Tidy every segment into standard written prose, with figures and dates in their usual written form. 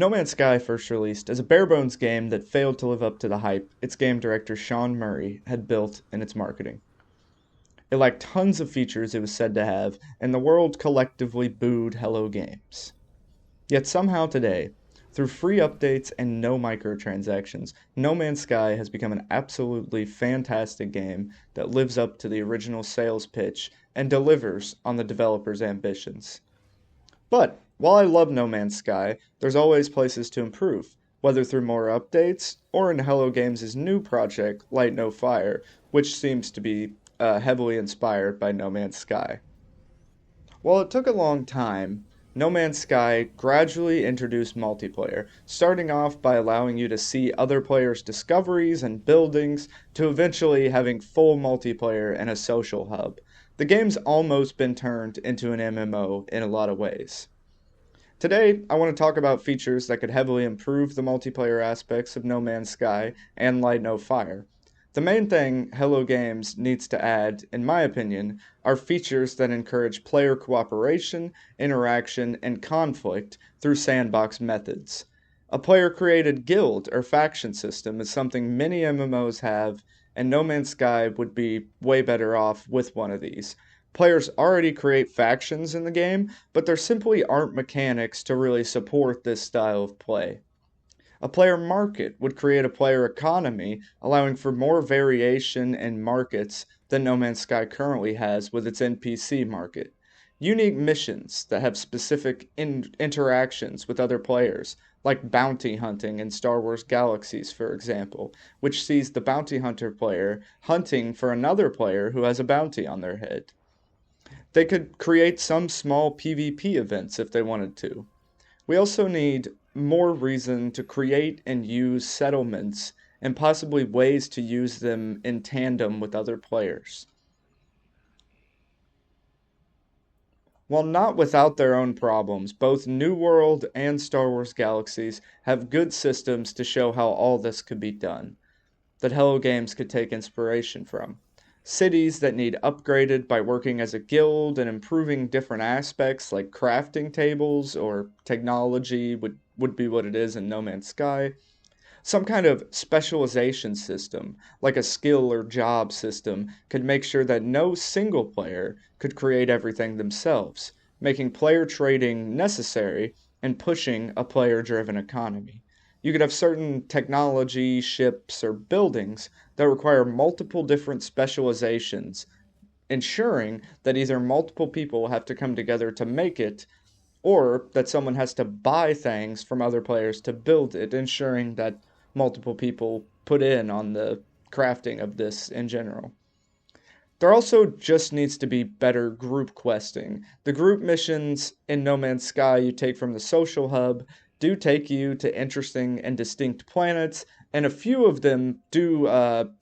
No Man's Sky first released as a bare-bones game that failed to live up to the hype its game director Sean Murray had built in its marketing. It lacked tons of features it was said to have, and the world collectively booed Hello Games. Yet somehow today, through free updates and no microtransactions, No Man's Sky has become an absolutely fantastic game that lives up to the original sales pitch and delivers on the developer's ambitions. But while I love No Man's Sky, there's always places to improve, whether through more updates or in Hello Games' new project, Light No Fire, which seems to be heavily inspired by No Man's Sky. While it took a long time, No Man's Sky gradually introduced multiplayer, starting off by allowing you to see other players' discoveries and buildings, to eventually having full multiplayer and a social hub. The game's almost been turned into an MMO in a lot of ways. Today, I want to talk about features that could heavily improve the multiplayer aspects of No Man's Sky and Light No Fire. The main thing Hello Games needs to add, in my opinion, are features that encourage player cooperation, interaction, and conflict through sandbox methods. A player-created guild or faction system is something many MMOs have, and No Man's Sky would be way better off with one of these. Players already create factions in the game, but there simply aren't mechanics to really support this style of play. A player market would create a player economy, allowing for more variation in markets than No Man's Sky currently has with its NPC market. Unique missions that have specific interactions with other players, like bounty hunting in Star Wars Galaxies, for example, which sees the bounty hunter player hunting for another player who has a bounty on their head. They could create some small PvP events if they wanted to. We also need more reason to create and use settlements and possibly ways to use them in tandem with other players. While not without their own problems, both New World and Star Wars Galaxies have good systems to show how all this could be done, that Hello Games could take inspiration from. Cities that need upgraded by working as a guild and improving different aspects like crafting tables or technology would be what it is in No Man's Sky. Some kind of specialization system, like a skill or job system, could make sure that no single player could create everything themselves, making player trading necessary and pushing a player driven economy. You could have certain technology, ships, or buildings that require multiple different specializations, ensuring that either multiple people have to come together to make it, or that someone has to buy things from other players to build it, ensuring that multiple people put in on the crafting of this in general. There also just needs to be better group questing. The group missions in No Man's Sky you take from the social hub do take you to interesting and distinct planets, and a few of them do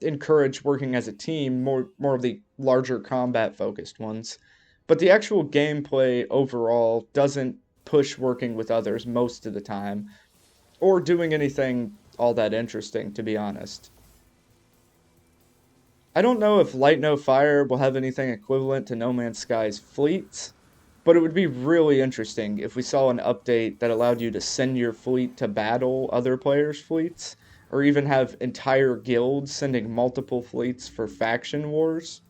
encourage working as a team, more of the larger combat focused ones. But the actual gameplay overall doesn't push working with others most of the time, or doing anything all that interesting, to be honest. I don't know if Light No Fire will have anything equivalent to No Man's Sky's fleets, but it would be really interesting if we saw an update that allowed you to send your fleet to battle other players' fleets, or even have entire guilds sending multiple fleets for faction wars.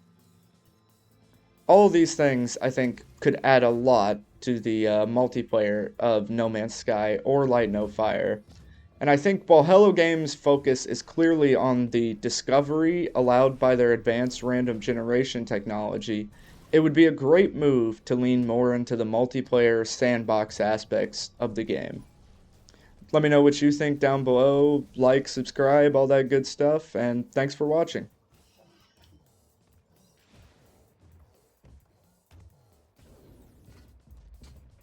All of these things, I think, could add a lot to the multiplayer of No Man's Sky or Light No Fire. And I think while Hello Games' focus is clearly on the discovery allowed by their advanced random generation technology, it would be a great move to lean more into the multiplayer sandbox aspects of the game. Let me know what you think down below, like, subscribe, all that good stuff, and thanks for watching.